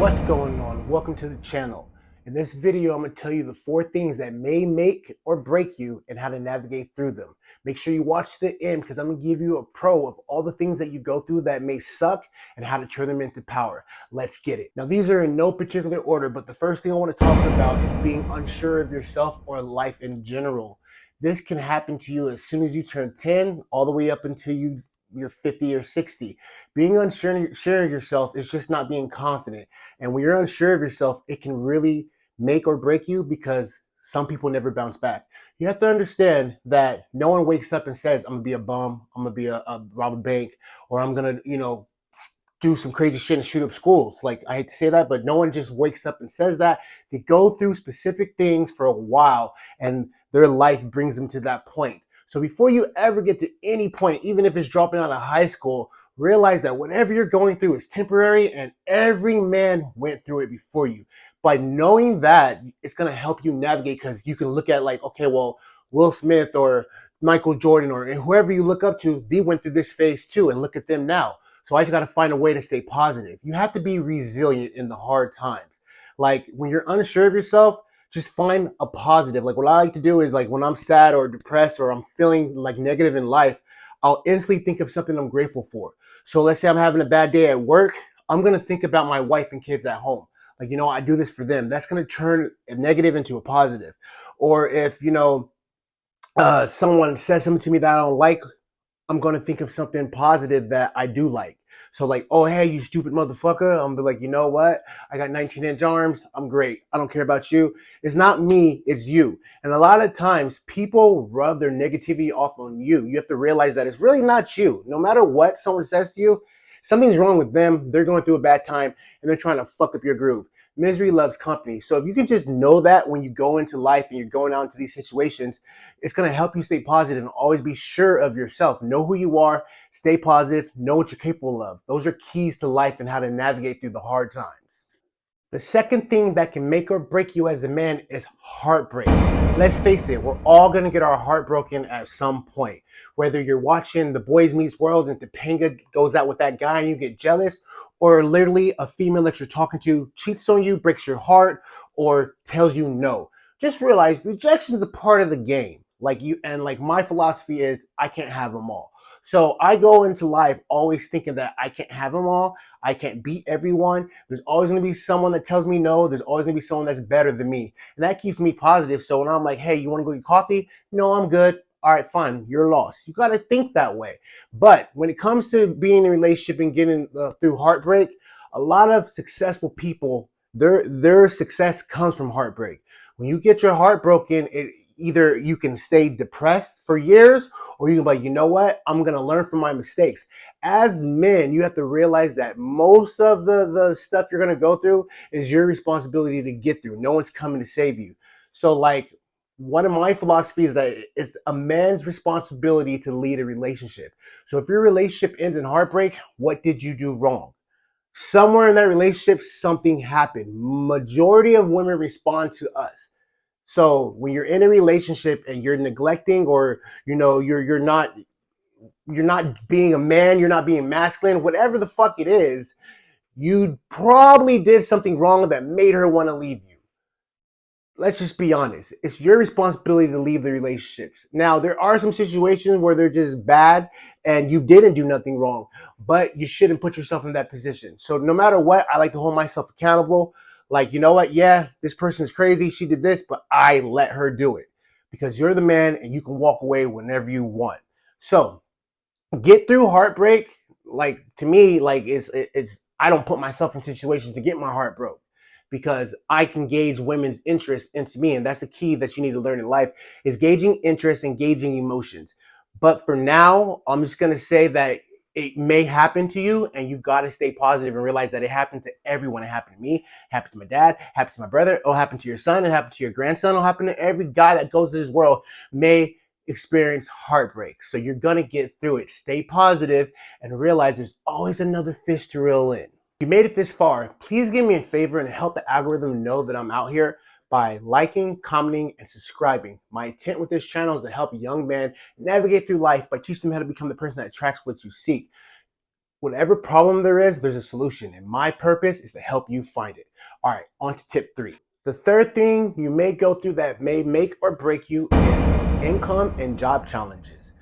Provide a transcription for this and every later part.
What's going on? Welcome to the channel. In this video, I'm going to tell you the 4 things that may make or break you and how to navigate through them. Make sure you watch to the end because I'm going to give you a pro of all the things that you go through that may suck and how to turn them into power. Let's get it. Now, these are in no particular order, but the first thing I want to talk about is being unsure of yourself or life in general. This can happen to you as soon as you turn 10 all the way up until you're 50 or 60. Being unsure of yourself is just not being confident. And when you're unsure of yourself, it can really make or break you because some people never bounce back. You have to understand that no one wakes up and says, I'm gonna be a bum, I'm gonna be a rob a bank, or I'm gonna, do some crazy shit and shoot up schools. Like, I hate to say that, but no one just wakes up and says that. They go through specific things for a while and their life brings them to that point. So before you ever get to any point, even if it's dropping out of high school, realize that whatever you're going through is temporary and every man went through it before you. By knowing that, it's going to help you navigate because you can look at like, okay, well, Will Smith or Michael Jordan or whoever you look up to, they went through this phase too, and look at them now. So I just got to find a way to stay positive. You have to be resilient in the hard times. Like when you're unsure of yourself, just find a positive. Like what I like to do is like when I'm sad or depressed or I'm feeling like negative in life, I'll instantly think of something I'm grateful for. So let's say I'm having a bad day at work. I'm going to think about my wife and kids at home. Like, I do this for them. That's going to turn a negative into a positive. Or if, someone says something to me that I don't like, I'm going to think of something positive that I do like. So like, oh, hey, you stupid motherfucker. I'm gonna be like, you know what? I got 19-inch arms. I'm great. I don't care about you. It's not me, it's you. And a lot of times people rub their negativity off on you. You have to realize that it's really not you. No matter what someone says to you, something's wrong with them. They're going through a bad time and they're trying to fuck up your groove. Misery loves company. So if you can just know that when you go into life and you're going out into these situations, it's going to help you stay positive and always be sure of yourself. Know who you are, stay positive, know what you're capable of. Those are keys to life and how to navigate through the hard times. The second thing that can make or break you as a man is heartbreak. Let's face it, we're all going to get our heart broken at some point. Whether you're watching The Boys Meets World and Topanga goes out with that guy and you get jealous, or literally a female that you're talking to cheats on you, breaks your heart, or tells you no. Just realize rejection is a part of the game. Like my philosophy is I can't have them all. So I go into life always thinking that I can't have them all. I can't beat everyone. There's always going to be someone that tells me no. There's always going to be someone that's better than me. And that keeps me positive. So when I'm like, hey, you want to go get coffee? No, I'm good. All right, fine. You're lost. You got to think that way. But when it comes to being in a relationship and getting through heartbreak, a lot of successful people, their success comes from heartbreak. When you get your heart broken, either you can stay depressed for years or you can be like, you know what? I'm going to learn from my mistakes. As men, you have to realize that most of the stuff you're going to go through is your responsibility to get through. No one's coming to save you. So like one of my philosophies is that it's a man's responsibility to lead a relationship. So if your relationship ends in heartbreak, what did you do wrong? Somewhere in that relationship, something happened. Majority of women respond to us. So when you're in a relationship and you're neglecting or you're not being a man, you're not being masculine, whatever the fuck it is, you probably did something wrong that made her want to leave you. Let's just be honest. It's your responsibility to leave the relationships. Now, there are some situations where they're just bad and you didn't do nothing wrong, but you shouldn't put yourself in that position. So no matter what, I like to hold myself accountable. Like, you know what? Yeah, this person's crazy. She did this, but I let her do it because you're the man and you can walk away whenever you want. So get through heartbreak. Like to me, like it's I don't put myself in situations to get my heart broke because I can gauge women's interest into me, and that's the key that you need to learn in life is gauging interest and gauging emotions. But for now, I'm just gonna say that it may happen to you, and you got to stay positive and realize that it happened to everyone. It happened to me, it happened to my dad, it happened to my brother, it'll happen to your son, it happened to your grandson, it'll happen to every guy that goes to this world. May experience heartbreak. So you're going to get through it. Stay positive and realize there's always another fish to reel in. If you made it this far, please give me a favor and help the algorithm know that I'm out here by liking, commenting, and subscribing. My intent with this channel is to help young men navigate through life by teaching them how to become the person that attracts what you seek. Whatever problem there is, there's a solution. And my purpose is to help you find it. All right, on to tip 3. The third thing you may go through that may make or break you is income and job challenges.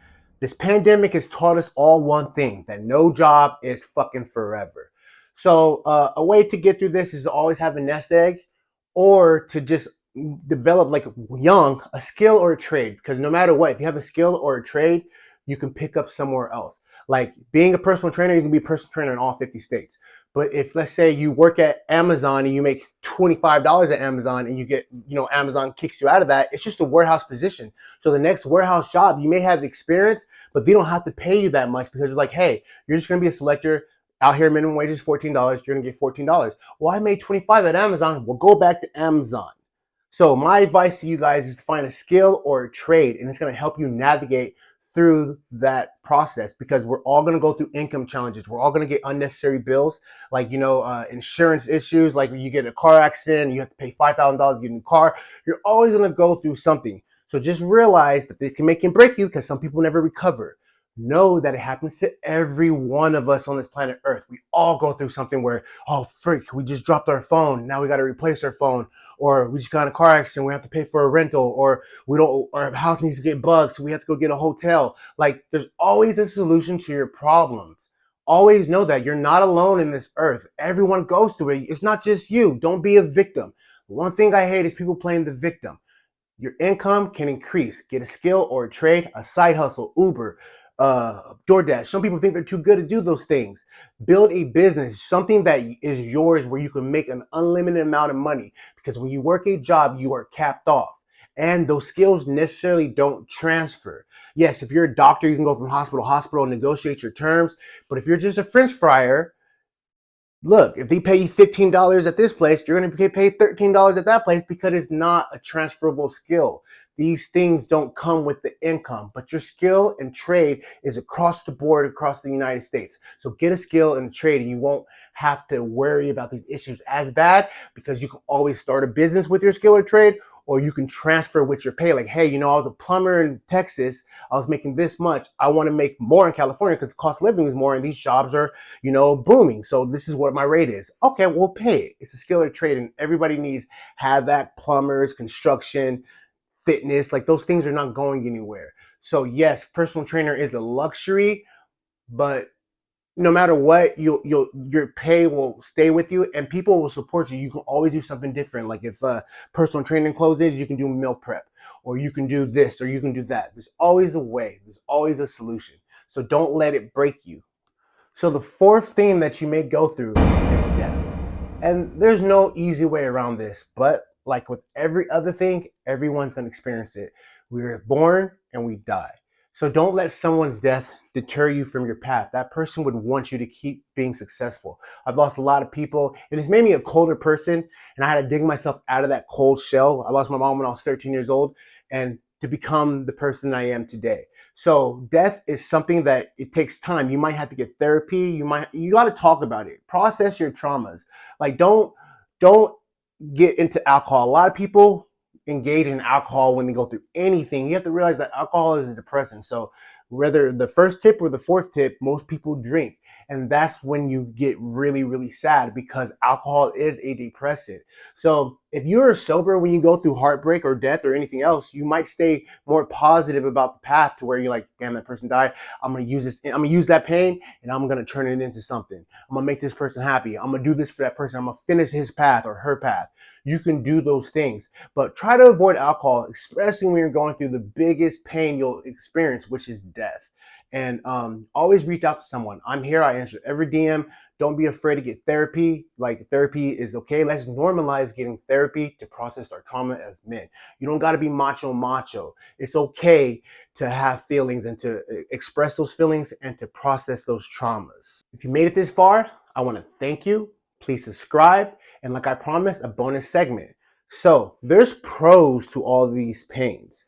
This pandemic has taught us all one thing, that no job is fucking forever. So a way to get through this is to always have a nest egg, or to just develop like young a skill or a trade. Because no matter what, if you have a skill or a trade, you can pick up somewhere else. Like being a personal trainer, you can be a personal trainer in all 50 states. But if, let's say, you work at Amazon and you make $25 at Amazon, and you get, Amazon kicks you out of that, it's just a warehouse position. So the next warehouse job, you may have experience, but they don't have to pay you that much, because you're like, hey, you're just going to be a selector out here. Minimum wage is $14. You're going to get $14. Well, I made 25 at Amazon. Well, go back to Amazon. So my advice to you guys is to find a skill or a trade, and it's going to help you navigate through that process, because we're all going to go through income challenges. We're all going to get unnecessary bills, like, insurance issues, like when you get in a car accident, you have to pay $5,000 to get a new car. You're always going to go through something. So just realize that they can make and break you, because some people never recover. Know that it happens to every one of us on this planet Earth. We all go through something where, oh, freak, we just dropped our phone. Now we got to replace our phone. Or we just got in a car accident. We have to pay for a rental. Or our house needs to get bugged, so we have to go get a hotel. Like, there's always a solution to your problems. Always know that you're not alone in this earth. Everyone goes through it. It's not just you. Don't be a victim. One thing I hate is people playing the victim. Your income can increase. Get a skill or a trade, a side hustle, Uber, DoorDash. Some people think they're too good to do those things. Build a business, something that is yours, where you can make an unlimited amount of money. Because when you work a job, you are capped off, and those skills necessarily don't transfer. Yes, if you're a doctor, you can go from hospital to hospital and negotiate your terms. But if you're just a French fryer, look, if they pay you $15 at this place, you're going to get paid $13 at that place, because it's not a transferable skill. These things don't come with the income, but your skill and trade is across the board, across the United States. So get a skill and a trade, and you won't have to worry about these issues as bad, because you can always start a business with your skill or trade, or you can transfer with your pay. Like, hey, I was a plumber in Texas. I was making this much. I want to make more in California because the cost of living is more, and these jobs are, booming. So this is what my rate is. Okay, we'll pay it. It's a skill or trade, and everybody needs HVAC, plumbers, construction, fitness. Like, those things are not going anywhere. So yes, personal trainer is a luxury, but no matter what, your pay will stay with you, and people will support you. You can always do something different. Like, if personal training closes, you can do meal prep, or you can do this, or you can do that. There's always a way. There's always a solution. So don't let it break you. So the fourth thing that you may go through is death. And there's no easy way around this, but like with every other thing, everyone's going to experience it. We're born and we die. So don't let someone's death deter you from your path. That person would want you to keep being successful. I've lost a lot of people, and it's made me a colder person, and I had to dig myself out of that cold shell. I lost my mom when I was 13 years old, and to become the person I am today. So death is something that it takes time. You might have to get therapy. You got to talk about it. Process your traumas. Like, don't get into alcohol. A lot of people engage in alcohol when they go through anything. You have to realize that alcohol is a depressant. So whether the first tip or the fourth tip, most people drink. And that's when you get really, really sad, because alcohol is a depressant. So if you're sober when you go through heartbreak or death or anything else, you might stay more positive about the path, to where you're like, damn, that person died. I'm going to use that pain, and I'm going to turn it into something. I'm going to make this person happy. I'm going to do this for that person. I'm going to finish his path or her path. You can do those things, but try to avoid alcohol, especially when you're going through the biggest pain you'll experience, which is death. And always reach out to someone. I'm here. I answer every DM. Don't be afraid to get therapy. Like, therapy is okay. Let's normalize getting therapy to process our trauma as men. You don't got to be macho. It's okay to have feelings, and to express those feelings, and to process those traumas. If you made it this far, I want to thank you. Please subscribe. And like I promised, a bonus segment. So there's pros to all these pains.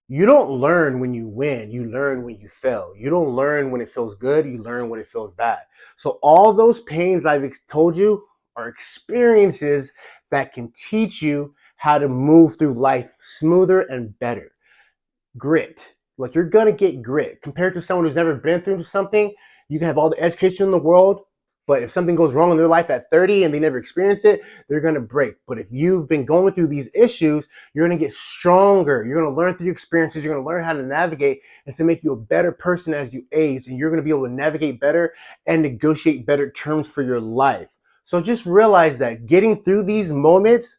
You don't learn when you win. You learn when you fail. You don't learn when it feels good. You learn when it feels bad. So all those pains I've told you are experiences that can teach you how to move through life smoother and better. Grit. Like, you're going to get grit. Compared to someone who's never been through something, You can have all the education in the world, but if something goes wrong in their life at 30 and they never experience it, they're going to break. But if you've been going through these issues, you're going to get stronger. You're going to learn through your experiences. You're going to learn how to navigate and to make you a better person as you age. And you're going to be able to navigate better and negotiate better terms for your life. So just realize that getting through these moments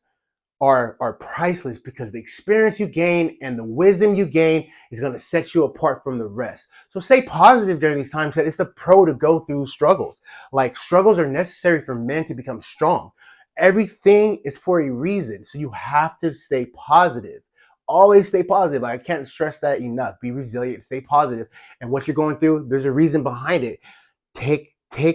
are priceless, because the experience you gain and the wisdom you gain is going to set you apart from the rest. So stay positive during these times. That it's the pro to go through struggles. Like, struggles are necessary for men to become strong. Everything is for a reason. So you have to stay positive. Always stay positive. Like, I can't stress that enough. Be resilient, stay positive. And what you're going through, there's a reason behind it. Take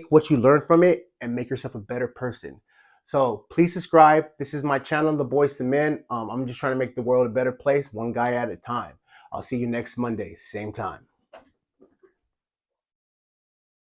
what you learn from it and make yourself a better person. So please subscribe. This is my channel, The Boys to Men. I'm just trying to make the world a better place, one guy at a time. I'll see you next Monday, same time.